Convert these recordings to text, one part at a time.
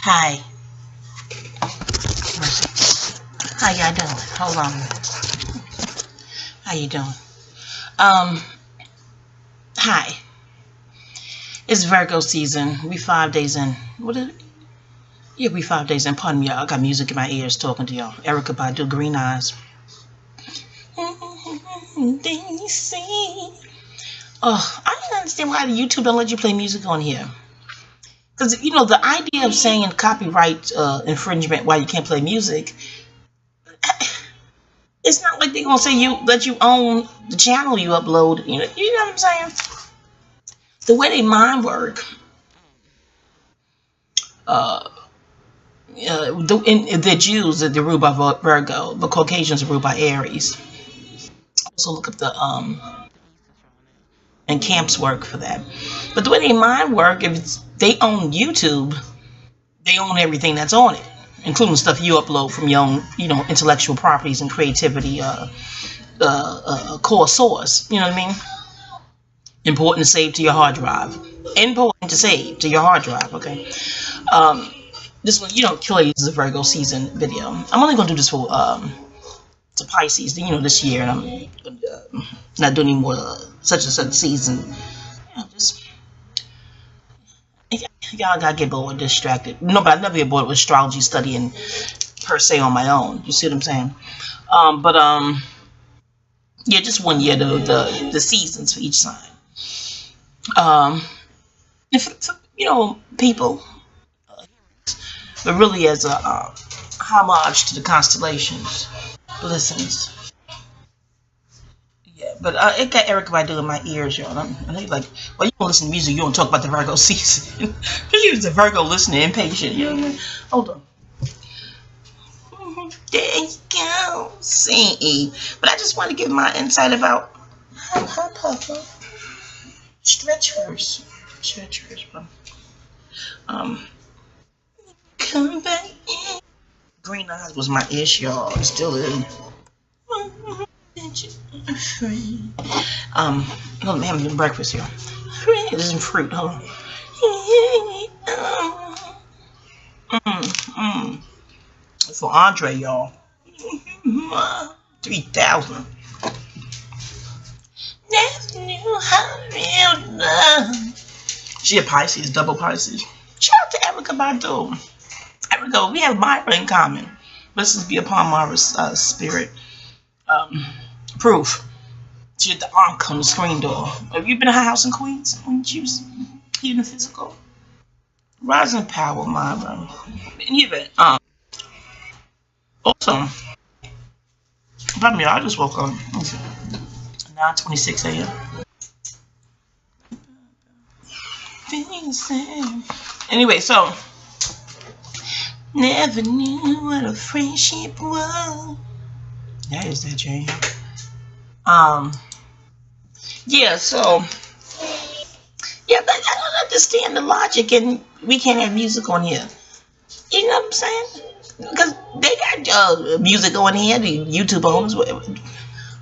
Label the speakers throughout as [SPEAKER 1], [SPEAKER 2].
[SPEAKER 1] Hi. How y'all doing? Hold on. How you doing? Um, Hi. It's Virgo season. We 5 days in. What is it? Yeah, we 5 days in. Pardon me, y'all. I got music in my ears talking to y'all. Erica Badu, Green Eyes. They see. Oh, I don't understand why the YouTube don't let you play music on here. Because, you know, the idea of saying copyright infringement while you can't play music, it's not like they're going to say let you own the channel you upload. You know what I'm saying? The way they mind work, the Jews are ruled by Virgo, the Caucasians are ruled by Aries. Also look up the and camps work for that. But the way they mind work, if they own YouTube, they own everything that's on it, including stuff you upload from your own, intellectual properties and creativity, core source. You know what I mean? Important to save to your hard drive. Important to save to your hard drive. Okay. This one, clearly this is a Virgo season video. I'm only gonna do this for to Pisces, this year, and I'm not doing any more such and such season. Just y'all gotta get bored, distracted. No, but I never get bored with astrology studying per se on my own. You see what I'm saying? Yeah, just 1 year the seasons for each sign. If people, but really as a homage to the constellations, blessings. Yeah, but it got Erica Badu in my ears, y'all. I know you're like, well, you don't listen to music, you don't talk about the Virgo season. She was a Virgo listening, impatient. You know what I mean? Hold on. There you go. See. But I just want to give my insight about how Papa. Stretch first, bro. Come back in. Green Eyes was my ish, y'all. It still is. Hold on, I'm having breakfast here. This is fruit. Hold on. For Andre, y'all. 3,000. Never knew how real love. She a Pisces, double Pisces. Shout out to Erica Badu. Erica, we have Myra in common. Blessings be upon Myra's spirit. Proof. She had the arc on the screen door. Have you been to her house in Queens when she was here in the physical? Rising power, Myra. In any event, also, pardon me, I just woke up. 9:26 a.m. Anyway, so never knew what a friendship was. That is that jam. Yeah, so yeah, but I don't understand the logic, and we can't have music on here. You know what I'm saying? Because they got music on here, the YouTube owners.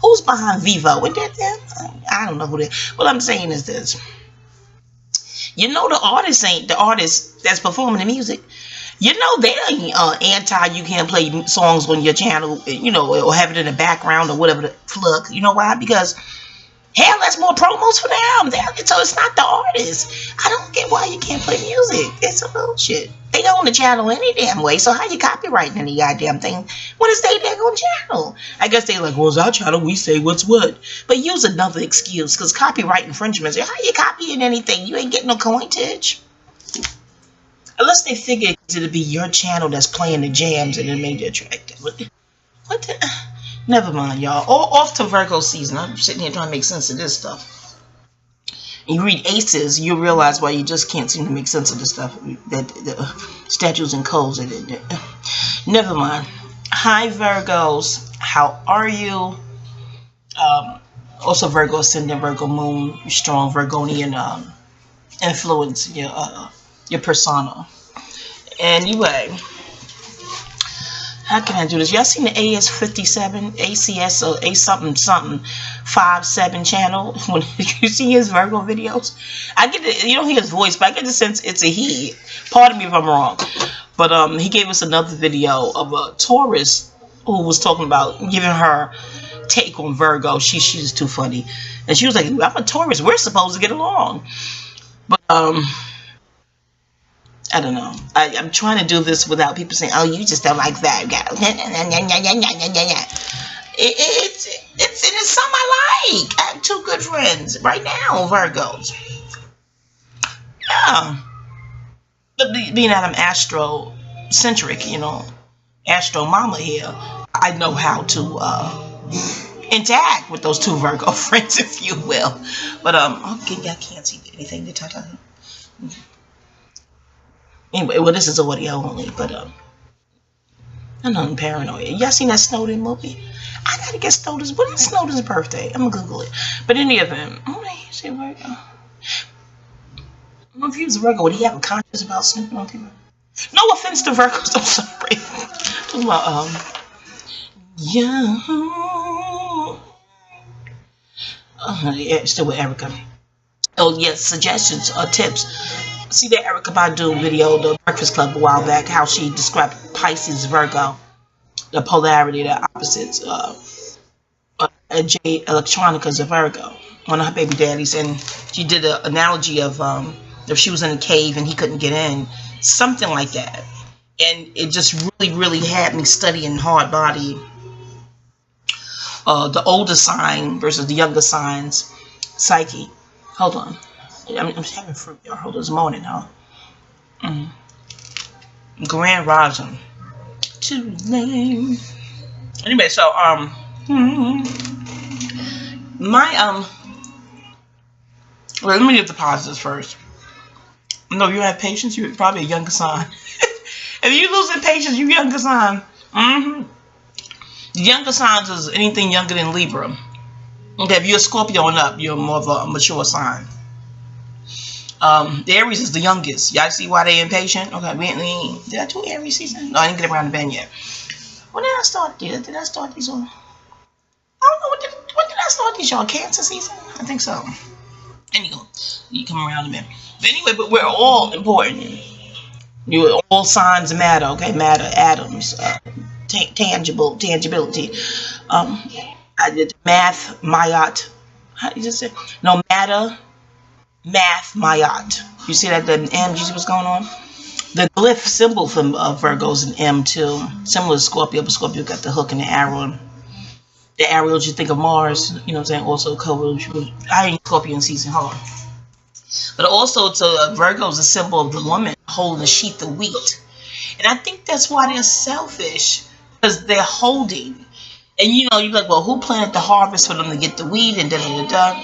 [SPEAKER 1] Who's behind Vivo? With that? I don't know who they. What I'm saying is this. The artist ain't the artist that's performing the music. They ain't anti you can't play songs on your channel, or have it in the background or whatever the fuck. You know why? Because hell, that's more promos for them. So it's not the artist. I don't get why you can't play music. It's a bullshit. They own the channel any damn way, so how you copyrighting any goddamn thing when it's their daggone channel? I guess they like, well, it's our channel, we say what's what. But use another excuse, because copyright infringements, how you copying anything? You ain't getting no coinage. Unless they figure it'll be your channel that's playing the jams and it made it attractive. What the? Never mind, y'all. Off to Virgo season. I'm sitting here trying to make sense of this stuff. You read Aces, you realize why you just can't seem to make sense of the stuff. That the statutes and codes. Never mind. Hi, Virgos. How are you? Also, Virgo ascendant, Virgo moon, strong Virgonian influence, your persona. Anyway, how can I do this? Y'all seen the AS57, ACS, or A something 57 channel? When you see his Virgo videos, I get you don't hear his voice, but I get the sense it's a he. Pardon me if I'm wrong. But he gave us another video of a Taurus who was talking about giving her take on Virgo. She's too funny, and she was like, "I'm a Taurus. We're supposed to get along." But I don't know. I'm trying to do this without people saying, "Oh, you just don't like Virgo." It's some I like. I have two good friends right now, Virgos. Yeah. But being that I'm astro-centric, astro mama here, I know how to interact with those two Virgo friends, if you will. But okay, I can't see anything to touch on. Anyway, well, this is audio only, but I'm not paranoid. Y'all seen that Snowden movie? I gotta get Snowden's. When is Snowden's birthday? I'm gonna Google it. But in any event, I say Virgo. I don't know if he was a Virgo. Would he have a conscience about snooping on people? No offense to Virgos. I'm sorry. Well, yeah. Yeah, still with Erica. Oh yes, suggestions or tips. See that Erica Badu video, The Breakfast Club, a while back, how she described Pisces, Virgo, the polarity, the opposites. Jay Electronica's a Virgo, one of her baby daddies, and she did an analogy of if she was in a cave and he couldn't get in, something like that. And it just really, really had me studying hard body, the older sign versus the younger signs, psyche. Hold on. I'm having fruit, y'all. Hold on, it's morning, huh? Grand Rising. Too lame. Anyway, so well, let me get the positives first. No, you have patience. You're probably a younger sign. If you losing patience, you younger sign. Younger signs is anything younger than Libra. Okay, if you're a Scorpio and up, you're more of a mature sign. The Aries is the youngest. Y'all see why they impatient? Okay, did I do Aries season? No, I didn't get around the bend yet. When did I start these? Did I start these on? I don't know. When did I start these, y'all? Cancer season? I think so. Anyway, you come around a minute. But anyway, but we're all important. All signs matter, okay? Matter, atoms, tangibility. I did math, mayat. How do you just say? No, matter. Math, Mayat. You see that the M? You see what's going on? The glyph symbol for Virgo's an M too. Similar to Scorpio, but Scorpio got the hook and the arrow. The arrow, you think of Mars. You know what I'm saying? Also, I ain't Scorpio in season. Hold on. But also, Virgo is a symbol of the woman holding a sheath of wheat, and I think that's why they're selfish, because they're holding. And you're like, well, who planted the harvest for them to get the wheat and da-da-da-da?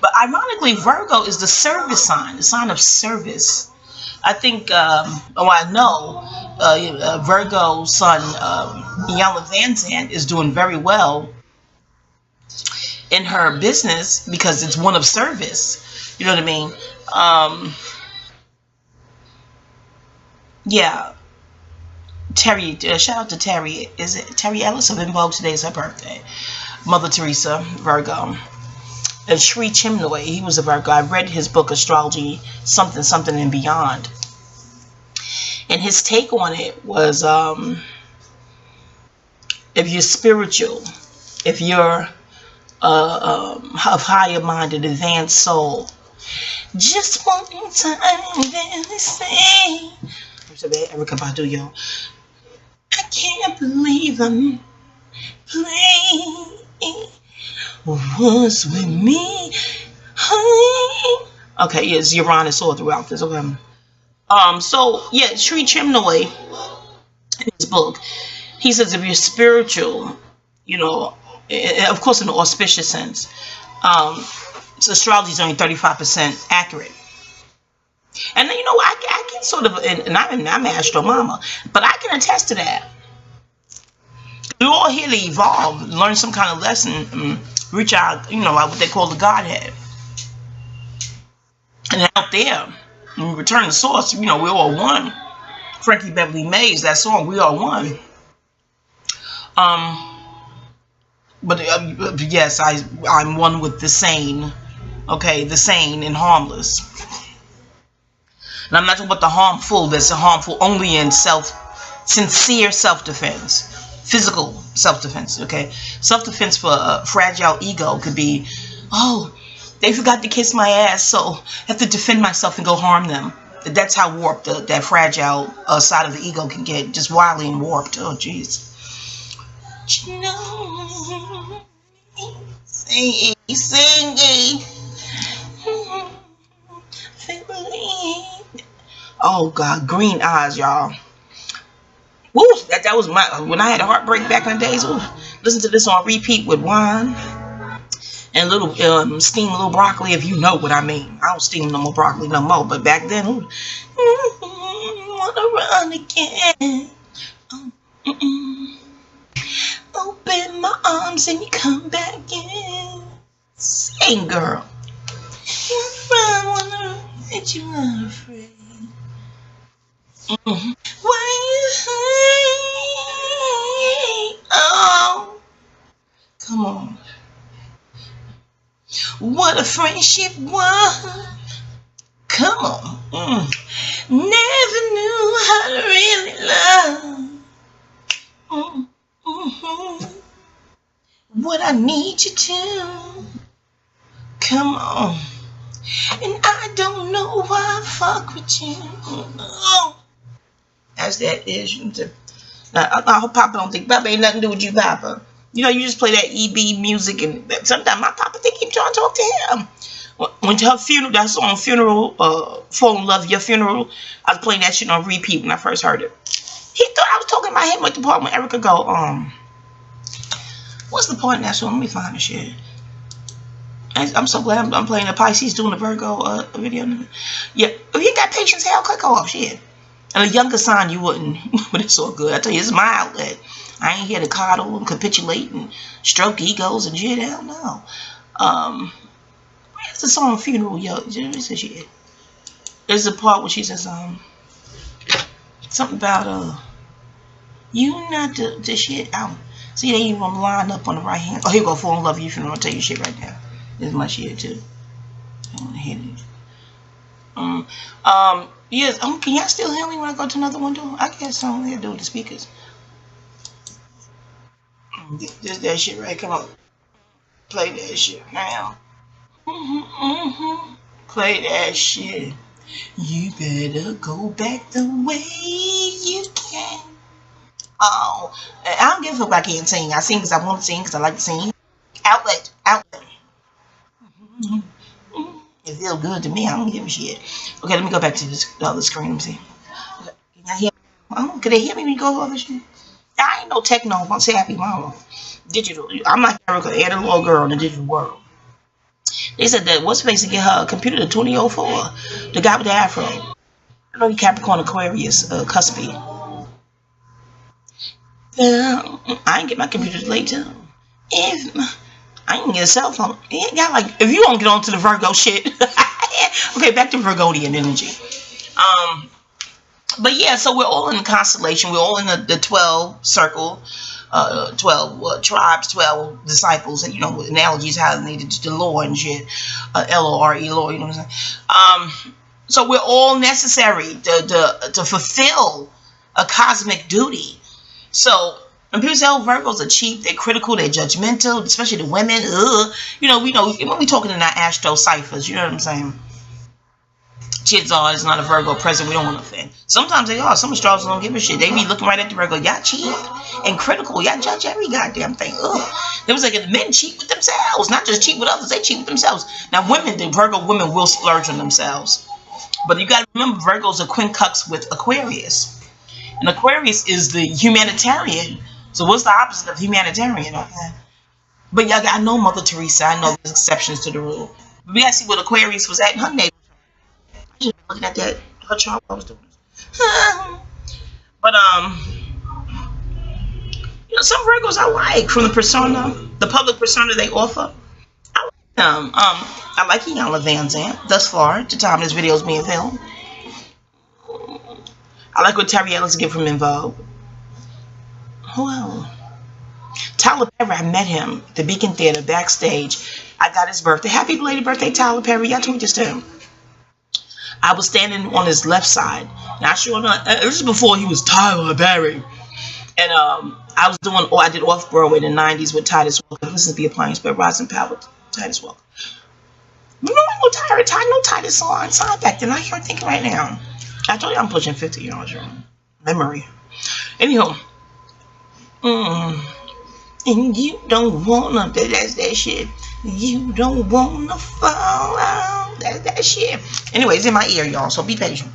[SPEAKER 1] But ironically, Virgo is the service sign, the sign of service. I think, I know, Virgo's son, Iyanla Vanzant, is doing very well in her business because it's one of service. You know what I mean? Yeah. Terry, shout out to Terry. Is it Terry Ellis of In Vogue? Today is her birthday. Mother Teresa, Virgo. And Sri Chimnoy, he was a Virgo. I read his book, Astrology, something, something and Beyond. And his take on it was, if you're spiritual, if you're of higher minded, advanced soul, just one time, really say, Erica Badu, yo. I can't believe I'm playing was with me. Okay, yes, Uranus all throughout this. Okay. So yeah, Sri Chimnoy, in his book, he says if you're spiritual, of course in an auspicious sense, so astrology is only 35% accurate. And I can sort of, and I'm an astro mama, but I can attest to that. We're all here to evolve, learn some kind of lesson, reach out, like what they call the Godhead. And out there, when we return to source, we're all one. Frankie Beverly Mays, that song, We Are One. But yes, I'm one with the sane. Okay, the sane and harmless. And I'm not talking about the harmful. That's harmful only in sincere self-defense, physical self-defense. Okay, self-defense for a fragile ego could be, oh, they forgot to kiss my ass, so I have to defend myself and go harm them. That's how warped that fragile side of the ego can get, just wildly and warped. Oh, jeez. You know, sing. Oh God, green eyes, y'all. Woo, that was my, when I had a heartbreak back in the days. Ooh, listen to this on repeat with wine and little steam little broccoli, if you know what I mean. I don't steam no more broccoli no more, but back then, ooh, wanna run again. Open my arms and you come back in. Sing, girl. Wanna make you unafraid. Why you hate? Oh, come on. What a friendship was. Come on. Never knew how to really love. What I need you to. Come on. And I don't know why I fuck with you. Oh. As that is. I hope Papa don't think Papa ain't nothing to do with you, Papa. You know, you just play that EB music, and sometimes my Papa think you trying to talk to him. When her funeral, that song Funeral, Fall in Love, Your Funeral, I was playing that shit on repeat when I first heard it. He thought I was talking about him with the part when Erica go, what's the part in that song? Let me find the shit. I'm so glad I'm playing the Pisces doing the Virgo video. Yeah, if you got patience, hell, click off, shit. And a younger sign you wouldn't, but it's all good. I tell you, it's my outlet. I ain't here to coddle and capitulate and stroke egos and shit. Hell no. Where's the song Funeral? Yo, shit. There's a part where she says something about you not the shit out. See, they even line up on the right hand. Oh, here we go. Fall in Love, You Funeral. I'll tell you shit right now. This is my shit too. I want to hit it. Yes. Can y'all still hear me when I go to another window? I guess I don't do with the speakers. This that shit right. Come on. Play that shit now. Play that shit. You better go back the way you can. Oh, I don't give a fuck if I can't sing. I sing because I want to sing because I like to sing. Outlet. It feels good to me. I don't give a shit. Okay, let me go back to the other screen. Let me see. Okay, can y'all hear me? Oh, can they hear me when you go over shit? I ain't no techno. I'm say happy mama. Digital. I'm like Erica, the little girl in the digital world. They said that what's supposed to get her computer to 2004? The guy with the afro. I know he Capricorn Aquarius, cuspy. I ain't get my computer late too. If I ain't get a cell phone, he ain't got like. If you don't get on to the Virgo shit, okay, back to Virgonian energy. But yeah, so we're all in the constellation. We're all in the 12 circle, 12 tribes, 12 disciples. You know, analogies how they needed the law and shit. L-O-R-E, law. You know what I'm saying? So we're all necessary to fulfill a cosmic duty. So when people say, "Oh, Virgos are cheap, they're critical, they're judgmental," especially the women. You know, we know when we talking in our astro ciphers. You know what I'm saying? Kids are, it's not a Virgo present. We don't want to offend. Sometimes they are. Some astrologers don't give a shit. They be looking right at the Virgo. Y'all cheap and critical. Y'all judge every goddamn thing. It was like the men cheat with themselves, not just cheat with others. They cheat with themselves. Now, women, the Virgo women will splurge on themselves. But you got to remember, Virgo's a quincux with Aquarius. And Aquarius is the humanitarian. So what's the opposite of humanitarian? Okay? But y'all got, I know Mother Teresa. I know there's exceptions to the rule. But we got to see what Aquarius was at in her neighborhood. Looking at that, her chart, I was doing this. But you know, some Virgos I like from the persona, the public persona they offer. I like them. I like Iyanla Vanzant thus far, at the time this video is being filmed. I like what Terry Ellis get from In Vogue. Who else? Tyler Perry, I met him at the Beacon Theater backstage. I got his birthday. Happy belated birthday, Tyler Perry. Y'all tweet this to him. I was standing on his left side. Now, sure enough, this is before he was Tyler Perry. And I was doing, I did Off Broadway in the 90s with Titus Walker. Listen to the Appliance, but Rising Power with Titus Walker. You know, I know Titus song back then. I can't think right now. I told you I'm pushing 50, you know, it's your memory. Anyhow, and you don't wanna, that's that shit. You don't wanna fall out. That's that shit. Anyway, it's in my ear, y'all, so be patient.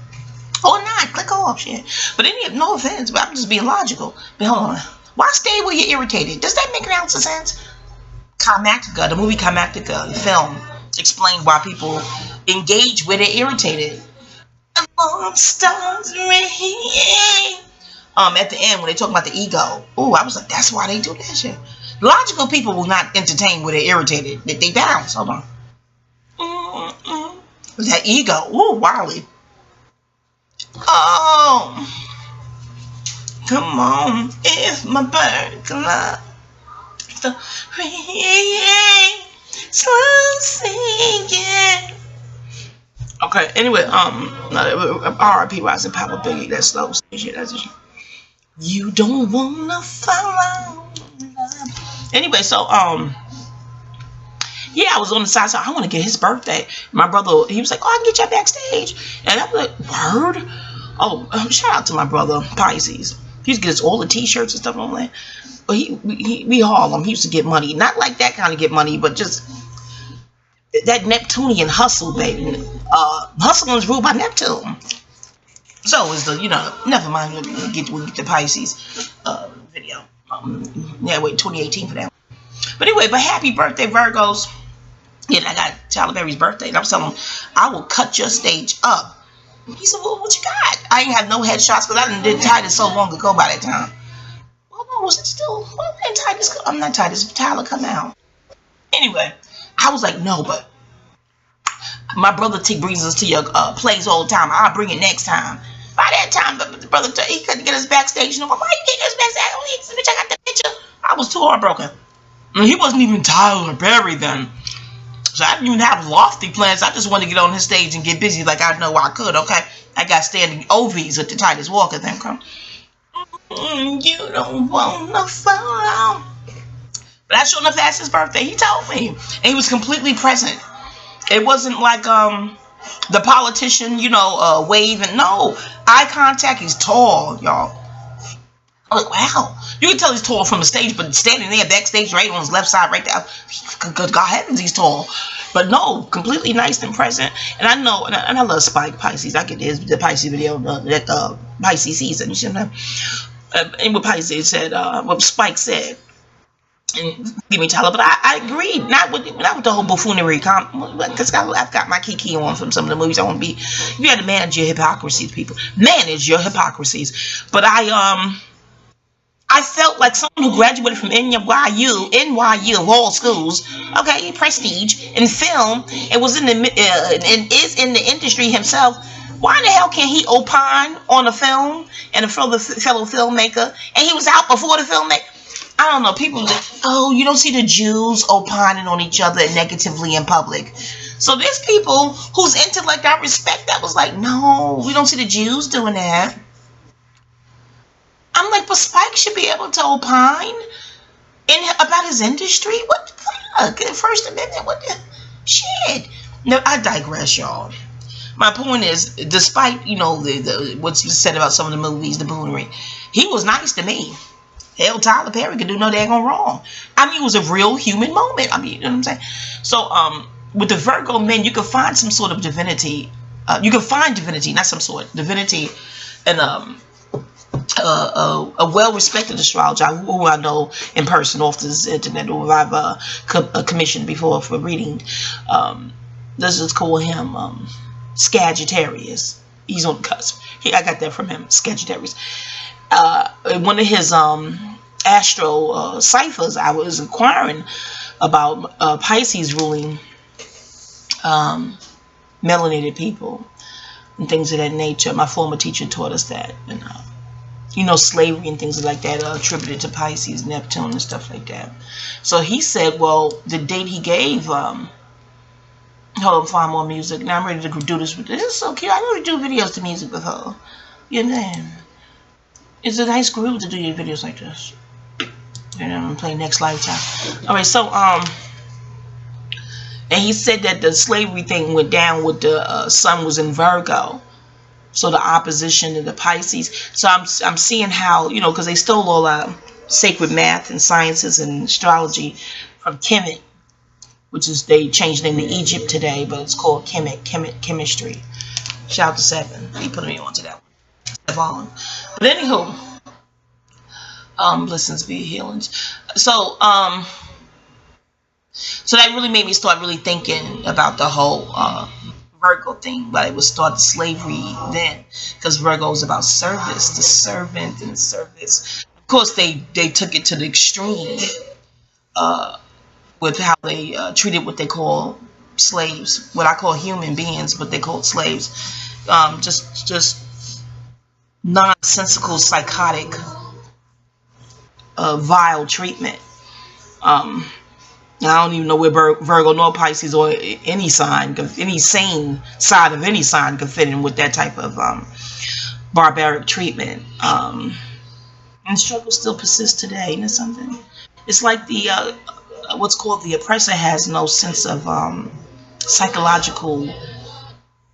[SPEAKER 1] Or not, click off, shit. But no offense, but I'm just being logical. But hold on. Why stay where you're irritated? Does that make an ounce of sense? Climactica, the movie Climactica, the film, explained why people engage where they're irritated. Among stars rain. At the end when they talk about the ego, I was like, that's why they do that shit. Logical people will not entertain where they're irritated. They bounce. Hold on. That ego. Wily. Oh, come on, if my bird can love the rain, slow singing. Okay, anyway, R.I.P. Rising Power Biggie, that's slow shit, that's shit. You don't wanna follow. Anyway, so, yeah, I was on the side, so I want to get his birthday. My brother, he was like, I can get you backstage. And I was like, word? Shout out to my brother, Pisces. He used to get us all the t-shirts and stuff on that. But we Harlem, he used to get money. Not like that kind of get money, but just that Neptunian hustle, baby. Hustling is ruled by Neptune. So is the, never mind, we'll get the Pisces video. Wait, 2018 for that. But anyway, happy birthday, Virgos. Yeah, I got Tyler Perry's birthday, and I was telling him, I will cut your stage up. He said, well, what you got? I ain't have no headshots because I didn't Titus so long ago by that time. Well, no, was it still, when Titus, I'm not Titus, Tyler come out. Anyway, I was like, no, but my brother T brings us to your plays all the time. I'll bring it next time. By that time, the brother, he couldn't get us backstage. Why you get us backstage? I got the picture. I was too heartbroken. And he wasn't even Tyler Perry then. So I didn't even have lofty plans. I just wanted to get on his stage and get busy like I know I could, okay? I got standing OVs at the Titus Walker then. You don't wanna fall. But I sure enough asked his birthday. He told me. And he was completely present. It wasn't like the politician, waving. No. Eye contact. He's tall, y'all. I'm like, wow. You can tell he's tall from the stage, but standing there backstage right on his left side right there, God heavens, he's tall. But no, completely nice and present. And I know, and I love Spike Pisces. I get the Pisces video, that Pisces season. You should know. And what Pisces said, what Spike said. And give me Tyler, but I agreed. Not with the whole buffoonery. Because I've got my kiki on from some of the movies. I want to be. You got to manage your hypocrisies, people. Manage your hypocrisies. But I felt like someone who graduated from NYU of all schools, okay, prestige in film, and was in the and is in the industry himself. Why the hell can't he opine on a film and a fellow filmmaker? And he was out before the filmmaker. I don't know. People just, you don't see the Jews opining on each other negatively in public. So there's people whose intellect I respect that was like, no, we don't see the Jews doing that. I'm like, but Spike should be able to opine about his industry. What the fuck? First Amendment, what the shit? No, I digress, y'all. My point is, despite, what's said about some of the movies, the buffoonery, he was nice to me. Hell, Tyler Perry could do no daggone wrong. I mean, it was a real human moment. I mean, you know what I'm saying? So, with the Virgo men, you can find some sort of divinity. You can find divinity, not some sort, divinity, and a well-respected astrologer who I know in person off this internet, who I've commissioned before for reading. Let's just call him Sagittarius. He's on the cusp. I got that from him, Sagittarius. One of his astro ciphers, I was inquiring about Pisces ruling melanated people and things of that nature. My former teacher taught us that, and slavery and things like that are attributed to Pisces, Neptune, and stuff like that. So he said, well, the date he gave Hold on, find more music. Now I'm ready to do this. This is so cute. I know to do videos to music with her. Your name. It's a nice group to do your videos like this. And I'm playing Next Lifetime. Alright, so, and he said that the slavery thing went down with the sun was in Virgo. So the opposition to the Pisces. So I'm seeing how, you know, because they stole all sacred math and sciences and astrology from Kemet, which is, they changed the name to Egypt today, but it's called chemistry. Shout out to Seven. He put me onto that one. But anywho, blessings be healings. So so that really made me start really thinking about the whole Virgo thing, but it was started slavery then, because Virgo is about service, the servant and service. Of course, they took it to the extreme with how they treated what they call slaves, what I call human beings, but they called slaves. Just nonsensical, psychotic, vile treatment. I don't even know where Virgo nor Pisces or any sign, any sane side of any sign could fit in with that type of barbaric treatment. And struggles still persist today. And it's something. It's like the what's called the oppressor has no sense of psychological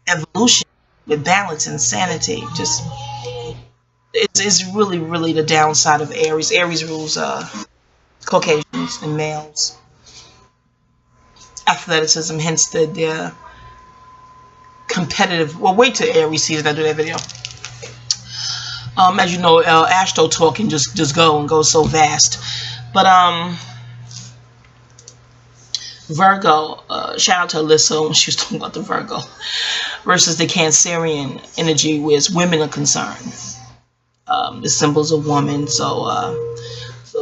[SPEAKER 1] evolution with balance and sanity. Just it's really, really the downside of Aries. Aries rules Caucasians and males. Athleticism, hence the competitive. Well, wait till Aries season I do that video. As you know, Astro Talk can just go so vast. But Virgo, shout out to Alyssa when she was talking about the Virgo versus the Cancerian energy, where women are concerned. The symbols of woman, so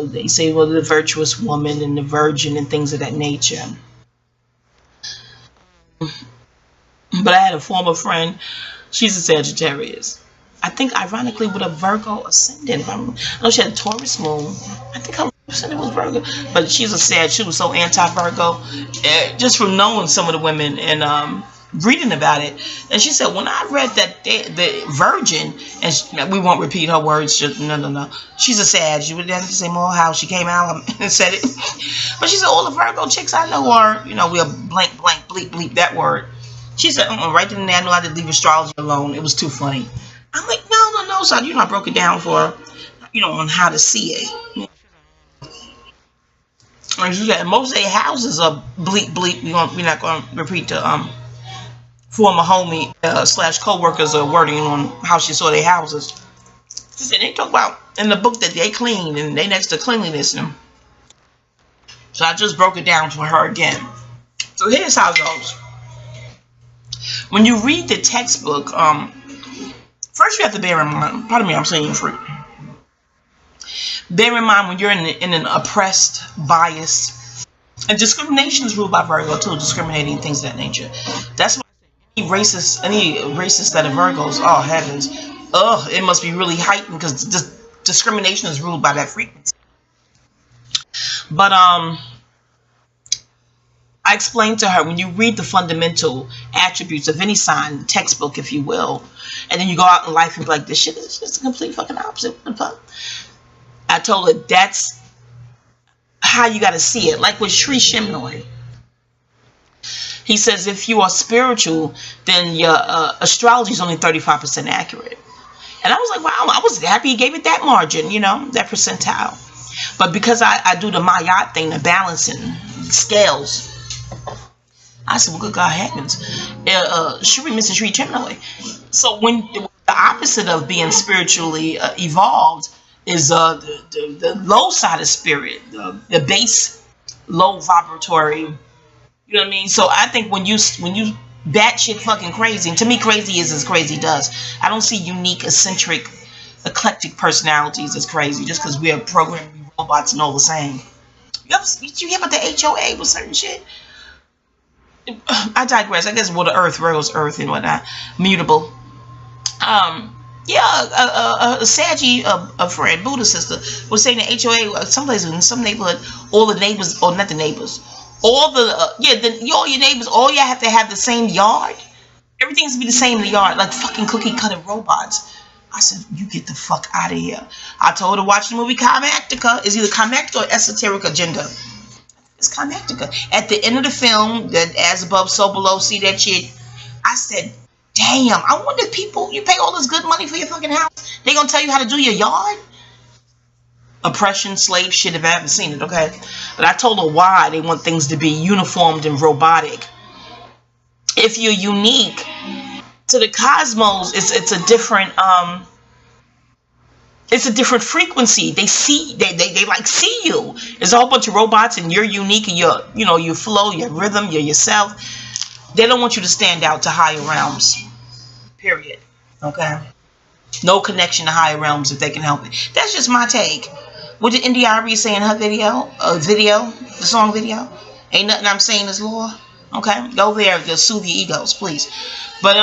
[SPEAKER 1] they say, well, the virtuous woman and the virgin and things of that nature. But I had a former friend, she's a Sagittarius. I think ironically with a Virgo ascendant. I know she had a Taurus moon. I think her ascendant was Virgo. But she's a Sag. She was so anti-Virgo. Just from knowing some of the women and reading about it. And she said, when I read that the Virgin, and we won't repeat her words. No. She's a Sag. You would have to say more how she came out and said it. But she said, all the Virgo chicks I know are, we'll blank, bleep, bleep that word. She said, right then and there, I knew I had to leave astrology alone. It was too funny. I'm like, no, son. I broke it down for, on how to see it. And most of their houses are bleep, bleep. We're not going to repeat the former homie / co-workers wording on how she saw their houses. She said they talk about in the book that they clean and they next to cleanliness. So I just broke it down for her again. So here's how it goes. When you read the textbook, first you have to bear in mind, pardon me, I'm saying fruit. Bear in mind when you're in an oppressed, biased, and discrimination is ruled by Virgo too, discriminating things of that nature. That's why any racist that are Virgos, oh heavens, it must be really heightened because discrimination is ruled by that frequency. But I explained to her, when you read the fundamental attributes of any sign, the textbook, if you will, and then you go out in life and be like, this shit is just a complete fucking opposite. I told her that's how you got to see it. Like with Sri Shimnoi. He says if you are spiritual, then your astrology is only 35% accurate. And I was like, wow, I was happy he gave it that margin, that percentile. But because I do the Mayat thing, the balancing scales, I said, well, good God heavens. Shri Mr. Sri Shimnoi. So when the opposite of being spiritually evolved is the low side of spirit, the base, low vibratory. You know what I mean? So I think when you batshit fucking crazy, and to me crazy is as crazy does. I don't see unique, eccentric, eclectic personalities as crazy just because we're programming robots and all the same. You hear about the HOA with certain shit? I digress. I guess the earth, Virgo's earth and whatnot, mutable. Yeah, a Saggy, a friend, Buddha sister, was saying the HOA, some places in some neighborhood, all the neighbors, or not the neighbors, All the all your neighbors, all you have to have the same yard. Everything's to be the same in the yard, like fucking cookie cutter robots. I said, you get the fuck out of here. I told her to watch the movie Climactica. It's either Climactica or Esoteric Agenda. It's Climactica. At the end of the film, that as above, so below, see that shit. I said, damn, I wonder if people, you pay all this good money for your fucking house, they gonna tell you how to do your yard? Oppression, slave shit, if I haven't seen it, okay? But I told her why they want things to be uniformed and robotic. If you're unique to the cosmos, it's a different frequency. They see, they like see you. There's a whole bunch of robots and you're unique and you flow, your rhythm, you're yourself. They don't want you to stand out to higher realms. Period. Okay? No connection to higher realms if they can help it. That's just my take. What did India Ari say in her video? The song video? Ain't nothing I'm saying is law. Okay? Go there to soothe your egos, please. But,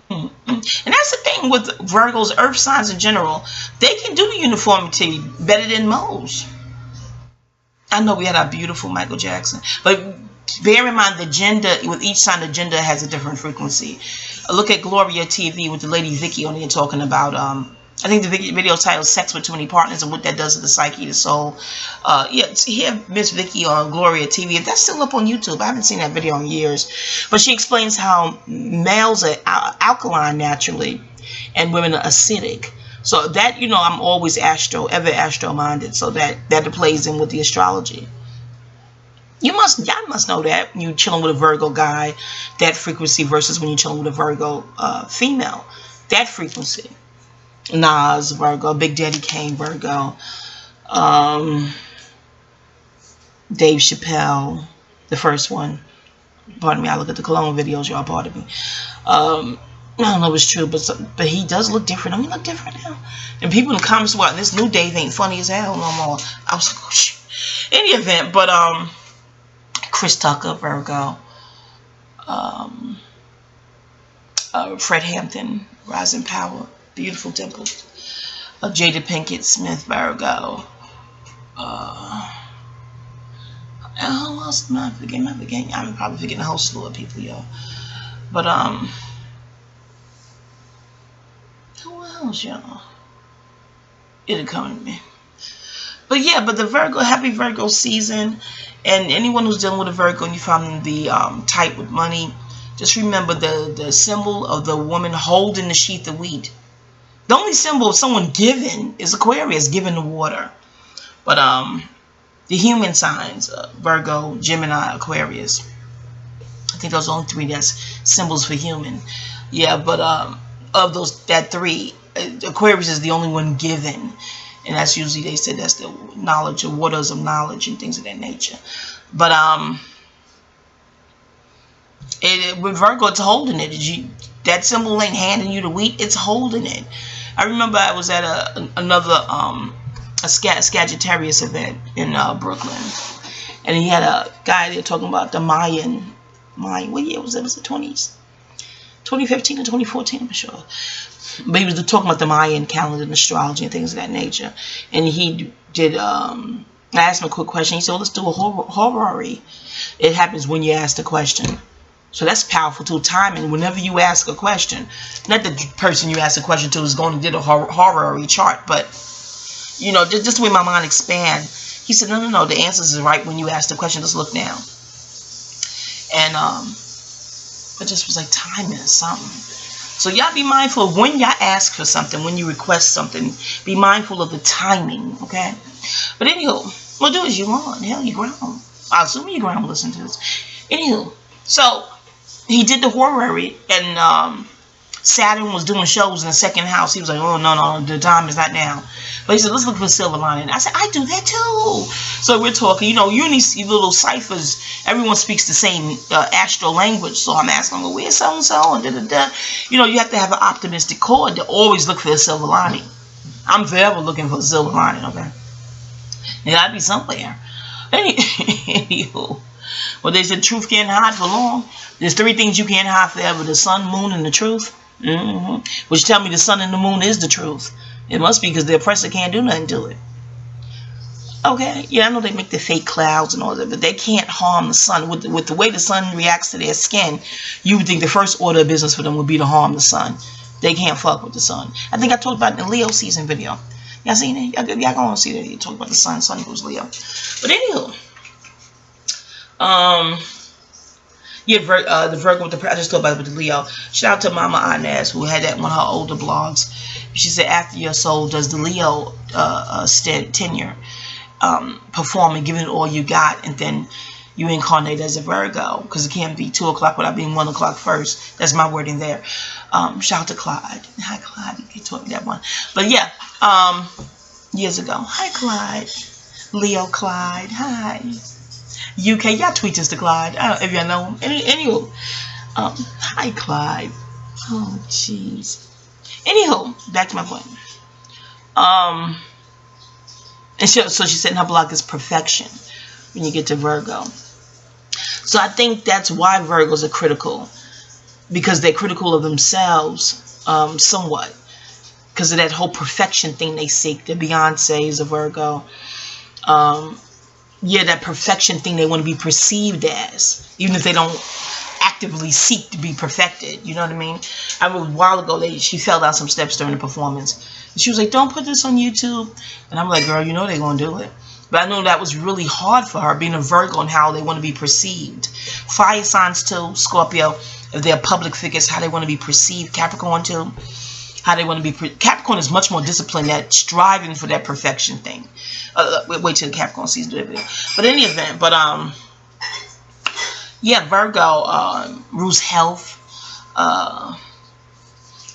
[SPEAKER 1] and that's the thing with Virgos, earth signs in general. They can do the uniformity better than most. I know we had our beautiful Michael Jackson. But bear in mind the gender, with each sign, the gender has a different frequency. Look at Gloria TV with the lady Vicky on here talking about, I think the video title is Sex with Too Many Partners and what that does to the psyche, the soul. Yeah, hear Miss Vicky on Gloria TV. If that's still up on YouTube, I haven't seen that video in years. But she explains how males are alkaline naturally and women are acidic. So that, I'm always ever astro-minded. So that plays in with the astrology. Y'all must know that when you're chilling with a Virgo guy, that frequency versus when you're chilling with a Virgo female, that frequency. Nas, Virgo. Big Daddy Kane, Virgo. Dave Chappelle, the first one. Pardon me, I look at the Cologne videos, y'all, pardon me. I don't know if it's true, but he does look different. I mean, look different now. And people in the comments, well, this new Dave ain't funny as hell no more. I was like, oh, shit. In the event, but, Chris Tucker, Virgo. Fred Hampton, Rising Power. Beautiful Temple. Jada Pinkett Smith, Virgo. Who else am I forgetting? I'm probably forgetting a whole slew of people, y'all. But who else, y'all? It'll come to me. But yeah, but the Virgo, happy Virgo season, and anyone who's dealing with a Virgo and you find them to be tight with money, just remember the symbol of the woman holding the sheath of wheat. The only symbol of someone giving is Aquarius, giving the water. But the human signs, Virgo, Gemini, Aquarius. I think those are only three that's symbols for human. Yeah, but of that three, Aquarius is the only one giving. And that's usually, they said that's the knowledge, the waters of knowledge and things of that nature. But with Virgo, it's holding it. That symbol ain't handing you the wheat, it's holding it. I remember I was at another Sagittarius event in Brooklyn, and he had a guy there talking about the Mayan. What year was it? Was it 2015 or 2014? I'm sure. But he was talking about the Mayan calendar and astrology and things of that nature. And he did. I asked him a quick question. He said, well, let's do a horary. It happens when you ask the question. So that's powerful too. Timing, whenever you ask a question, not the person you ask a question to is going to do a horary chart, but just the way my mind expands. He said, no, the answers is right when you ask the question. Just look now. And it just was like timing is something. So y'all be mindful of when y'all ask for something, when you request something. Be mindful of the timing, okay? But anywho, we'll do as you want. Hell, you grown. I assume you grown listen to this. Anywho, so he did the horary, and Saturn was doing shows in the second house. He was like, oh, no, the time is not now. But he said, let's look for the silver lining. I said, I do that too. So we're talking, you in these little ciphers, everyone speaks the same astral language. So I'm asking, well, where's so-and-so? And da-da-da. You have to have an optimistic core to always look for the silver lining. I'm forever looking for the silver lining, okay? It gotta be somewhere. Anywho. Well, they said truth can't hide for long. There's three things you can't hide forever: the sun, moon, and the truth. Which tell me the sun and the moon is the truth. It must be, because the oppressor can't do nothing to it. Okay, yeah, I know they make the fake clouds and all that, but they can't harm the sun. With the way the sun reacts to their skin, you would think the first order of business for them would be to harm the sun. They can't fuck with the sun. I think I talked about it in the Leo season video. Y'all seen it? Y'all gonna see that. You talk about the sun. Sun equals Leo. But anywho, yeah, the Virgo with the, I just talked about it with the Leo. Shout out to Mama Inez, who had that on one of her older blogs. She said after your soul does the Leo tenure, perform and give it all you got, and then you incarnate as a Virgo, because it can't be 2 o'clock without being 1 o'clock first. That's my wording there. Shout out to Clyde. Hi Clyde, you taught me that one. But yeah, years ago. Hi Clyde. Leo Clyde. Hi. UK, y'all tweet this to Clyde. I don't know if y'all know him. Anywho, hi Clyde. Oh jeez. Anywho, back to my point. And so she said in her blog is perfection when you get to Virgo. So I think that's why Virgos are critical, because they're critical of themselves somewhat, because of that whole perfection thing they seek. The Beyonce is a Virgo. Yeah, that perfection thing they want to be perceived as, even if they don't actively seek to be perfected. You know what I mean? I remember a while ago, she fell down some steps during the performance. And she was like, don't put this on YouTube. And I'm like, girl, you know they're going to do it. But I know that was really hard for her, being a Virgo, and how they want to be perceived. Fire signs too, Scorpio, if they're public figures, how they want to be perceived. Capricorn too, how they want to be. Capricorn is much more disciplined at striving for that perfection thing. Wait till the Capricorn season do it. But in any event, yeah, Virgo rules health,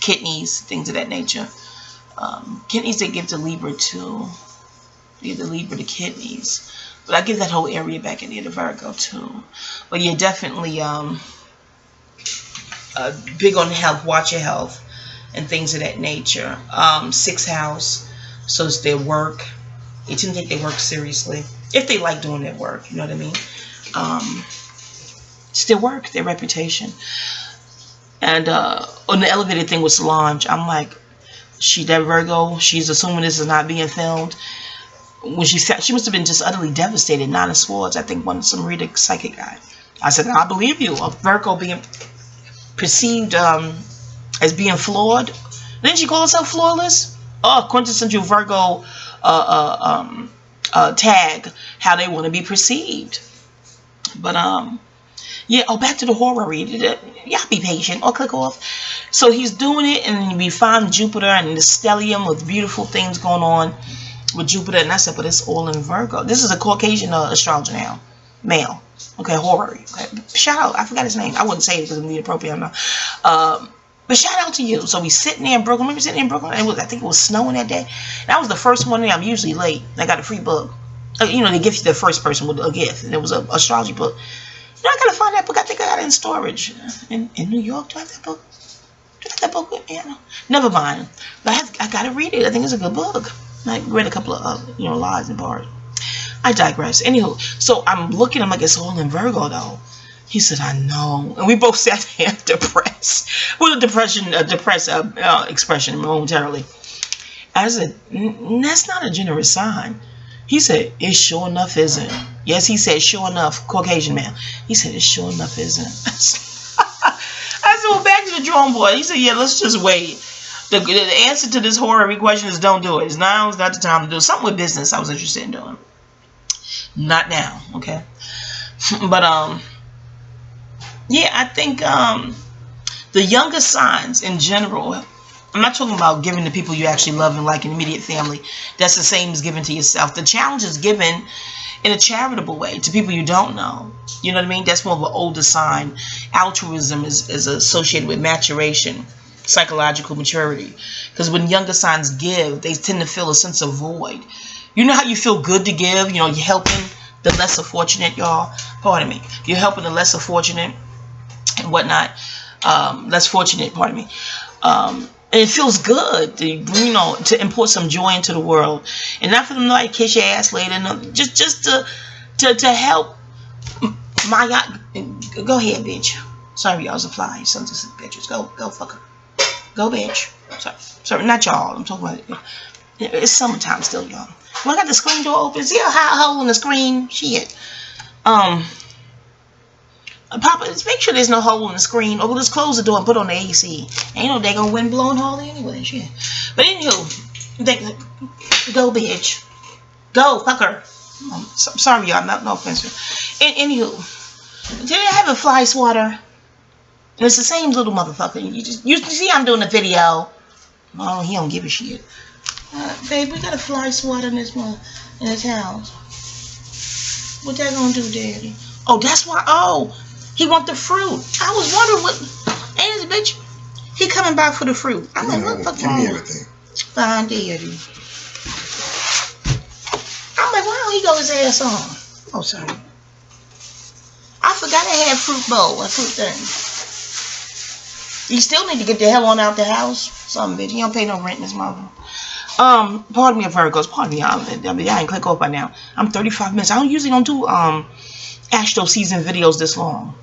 [SPEAKER 1] kidneys, things of that nature. Kidneys they give to Libra too. They give the Libra the kidneys, but I give that whole area back in there to Virgo too. But yeah, definitely big on health. Watch your health and things of that nature. 6th house, so it's their work. They tend to take their work seriously if they like doing their work. You know what I mean? It's their work, their reputation. And on the elevated thing with Solange, I'm like, that Virgo, she's assuming this is not being filmed. When she must have been just utterly devastated. 9 of Swords, I think some reader psychic guy. I said, I believe you. A Virgo being perceived as being flawed. Didn't she call herself flawless? Oh, quintessential Virgo tag, how they want to be perceived. But yeah, back to the horror read. Y'all be patient or click off. So he's doing it, and we find Jupiter and the stellium with beautiful things going on with Jupiter. And I said, but it's all in Virgo. This is a Caucasian astrologer now, male. Okay, horror. Okay, shout out. I forgot his name. I wouldn't say it because it would be inappropriate. But shout out to you. So we sitting there in Brooklyn. Remember sitting in Brooklyn? I think it was snowing that day. That was the first one. I'm usually late. I got a free book. You know, they give you the first person with a gift, and it was an astrology book. You know, I gotta find that book. I think I got it in storage in New York. Do I have that book? Do I have that book with me? Never mind. But I gotta read it. I think it's a good book. I read a couple of lies and parts. I digress. Anywho, so I'm looking. I'm like, it's all in Virgo though. He said, I know. And we both sat there depressed. With a depressed expression momentarily. I said, that's not a generous sign. He said, it sure enough isn't. Yes, he said, sure enough, Caucasian man. He said, it sure enough isn't. I said, well, back to the drawing board. He said, yeah, let's just wait. The answer to this horror question is don't do it. Now's not the time to do it. Something with business I was interested in doing. Not now, okay? But, yeah, I think the younger signs in general, I'm not talking about giving to people you actually love and like an immediate family. That's the same as giving to yourself. The challenge is given in a charitable way to people you don't know. You know what I mean? That's more of an older sign. Altruism is associated with maturation, psychological maturity. Because when younger signs give, they tend to feel a sense of void. You know how you feel good to give? You know, you're helping the lesser fortunate, y'all. Pardon me. You're helping the lesser fortunate and whatnot. Less fortunate, pardon me. And it feels good to, to import some joy into the world, and not for them to like kiss your ass later. No, just to help. My God, go ahead, bitch. Sorry, y'all was a fly. Sons of bitches. Go fuck her. Go, bitch. Sorry, not y'all. I'm talking about it. It's summertime still, y'all. Well, I got the screen door open. See a hole in the screen? Shit. Papa, just make sure there's no hole in the screen. Or we'll just close the door and put on the AC. Ain't no daggone wind blowing hole anyway. Shit. But anywho, go, bitch. Go, fucker. I'm sorry, y'all. No offense. Anywho, did I have a fly swatter? It's the same little motherfucker. You see I'm doing the video. Oh, he don't give a shit. Babe, we got a fly swatter in this house. What that gonna do, Daddy? Oh, that's why. Oh, he want the fruit. I was wondering what. Ain't this bitch? He coming back for the fruit. I'm like, what the fuck wrong? Give me everything. Fine, Daddy. I'm like, why don't he go his ass on? Oh, sorry. I forgot I had fruit bowl. A fruit thing. You still need to get the hell on out the house. Something, bitch. You don't pay no rent in this mother. Pardon me, Virgos. Pardon me. I ain't click off by now. I'm 35 minutes. I usually don't do Astro season videos this long.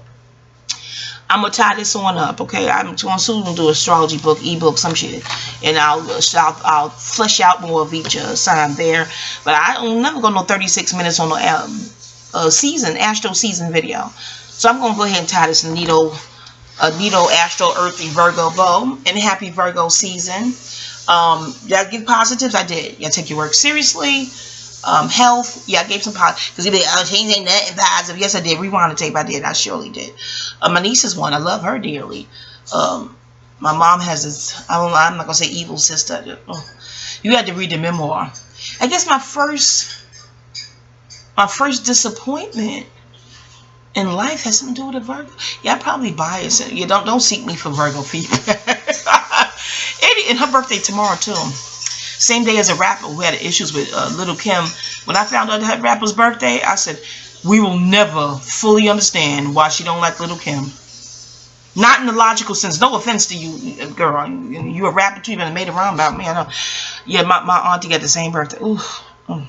[SPEAKER 1] I'm gonna tie this one up, okay? I'm going soon do astrology book, ebook, some shit, and I'll flesh out more of each sign there. But I'm never gonna know 36 minutes on the season Astro season video. So I'm gonna go ahead and tie this neato Astro Earthy Virgo bow, and happy Virgo season. Did I give positives? I did. Y'all take your work seriously. Health, yeah, I gave some positive, because you'd be like, oh, she ain't nothing positive. Yes, I did. Rewind the tape, I did. I surely did. My niece is one. I love her dearly. My mom has this, I'm not going to say evil sister. You had to read the memoir. I guess my first disappointment in life has something to do with a Virgo. Yeah, I probably biased. Yeah, don't seek me for Virgo people. And her birthday tomorrow, too. Same day as a rapper who had issues with Little Kim. When I found out that rapper's birthday, I said, we will never fully understand why she don't like Little Kim. Not in the logical sense. No offense to you, girl. You a rapper too. You been made around about me. I know. Yeah, my auntie got the same birthday. Ooh. And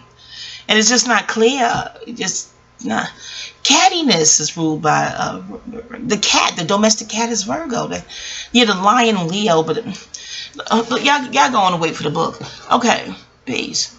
[SPEAKER 1] it's just not clear. Just not. Cattiness is ruled by the cat. The domestic cat is Virgo. The lion Leo, but y'all go on and wait for the book. Okay, peace.